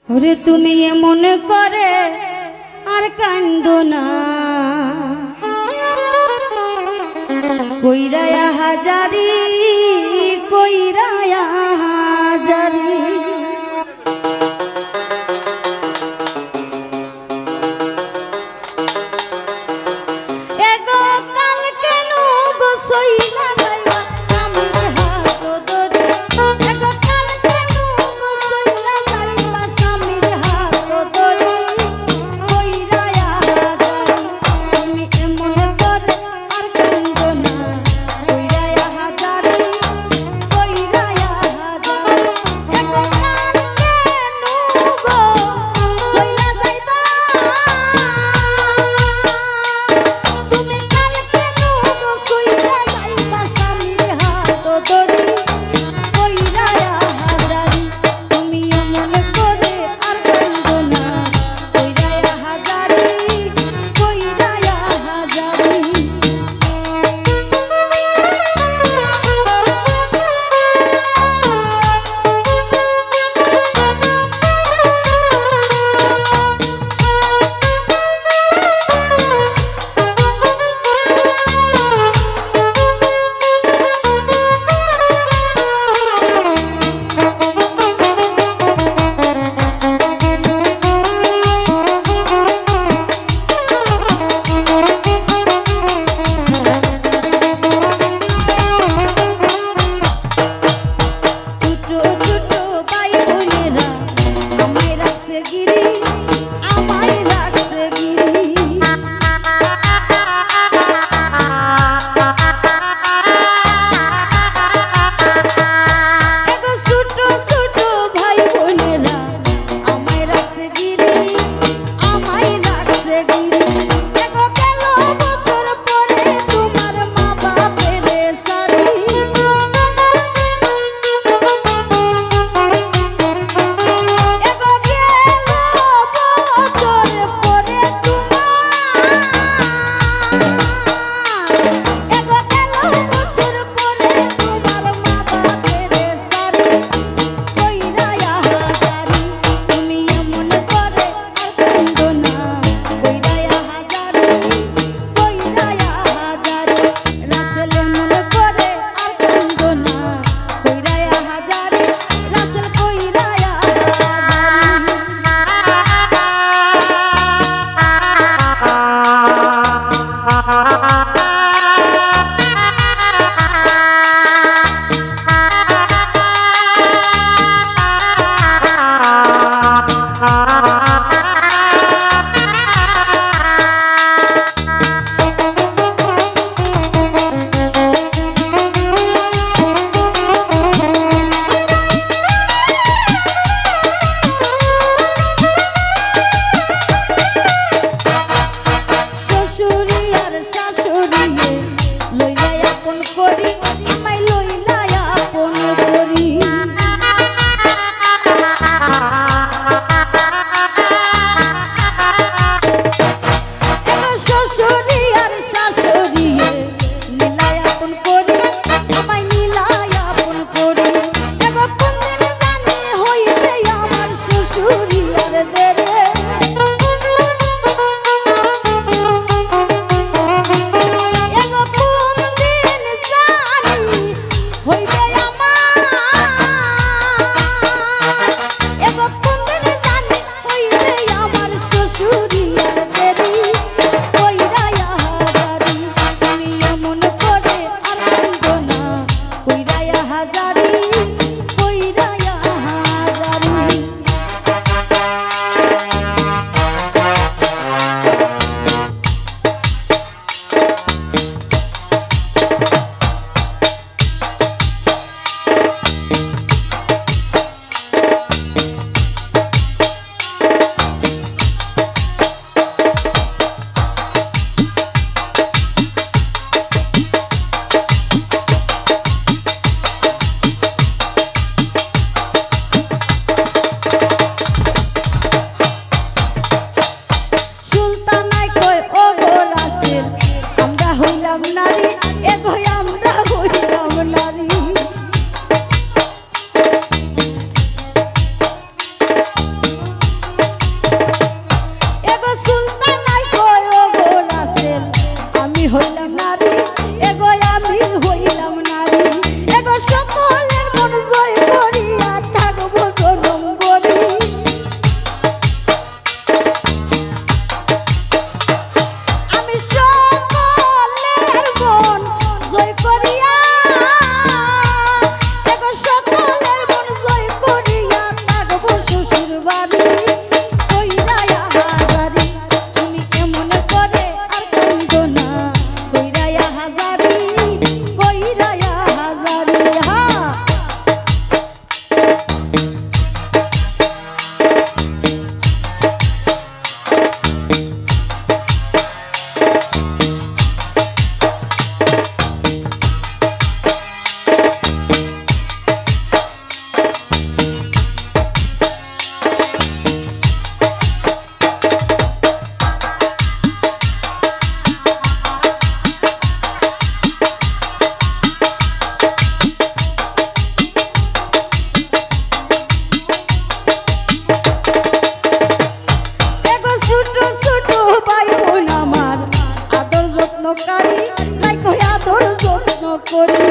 ওরে তুমি এমন করে আর কান্দো না, কইরায়া হাজারি কইরায়া হাজারি। এগো কাল কেন গো সইলা যাইবা স্বামীর হাত ধরে, এগো কাল কেন গো সইলা যাইবা স্বামীর হাত ধরে, কইরায়া হাজারি। তুমি এমন করে আর কান্দো না, কইরায়া হাজারি কইরায়া হাজারি। এগো কাল কেন গো সইলা যাইবা, তুমি কাল কেন গো সইলা যাইবা স্বামীর হাত ধরে, কইরায়া হাজারি। তুমি এমন করে আর কান্দো না, কইরায়া হাজারি কইরায়া হাজারি। ছোট ছোট ভাই বোনেরা আমায় রাখছে গিরি, আমায় রাখছে গিরি। এগো ছোট ছোট ভাই বোনেরা আমায় রাখছে গিরি, আমায় রাখছে গিরি। এগো গেল বছর পরে তোমার মা বাপের সারি, এগো গেল বছর পরে এগো গেল বছর পরে তোমার মা বাপের সারি, কইরায়া হাজারি। তুমি এমন করে আর কান্দো না, কইরায়া হাজারি কইরায়া হাজারি। রাসেল এমন করে আর কান্দো না, কইরায়া হাজারি রাসেল কইরায়া শ্বশুরি আর শাশুড়ি লইলা আপন করি, আমায় লইলা আপন করি। এগো শ্বশুরি আর শাশুড়ি নীলা আপন করি, আমায় নীলা আপন করি। এগো কোনদিন জানি হইবে আমার শ্বশুরি আর দেরে, এগো কোনদিন জানি হইবে আমার, এগো কোনদিন জানি হইবে আমার শ্বশুরি আর দেরি, কইরায়া হাজারি। তুমি এমন করে আর কান্দো না, কইরায়া হাজারি কইরায়া হাজারি। বাড়ি কইরায়া হাজারি তুমি কেমন করে আর কান্দো না কইরায়া হাজারি কইরায়া হাজারি হা করি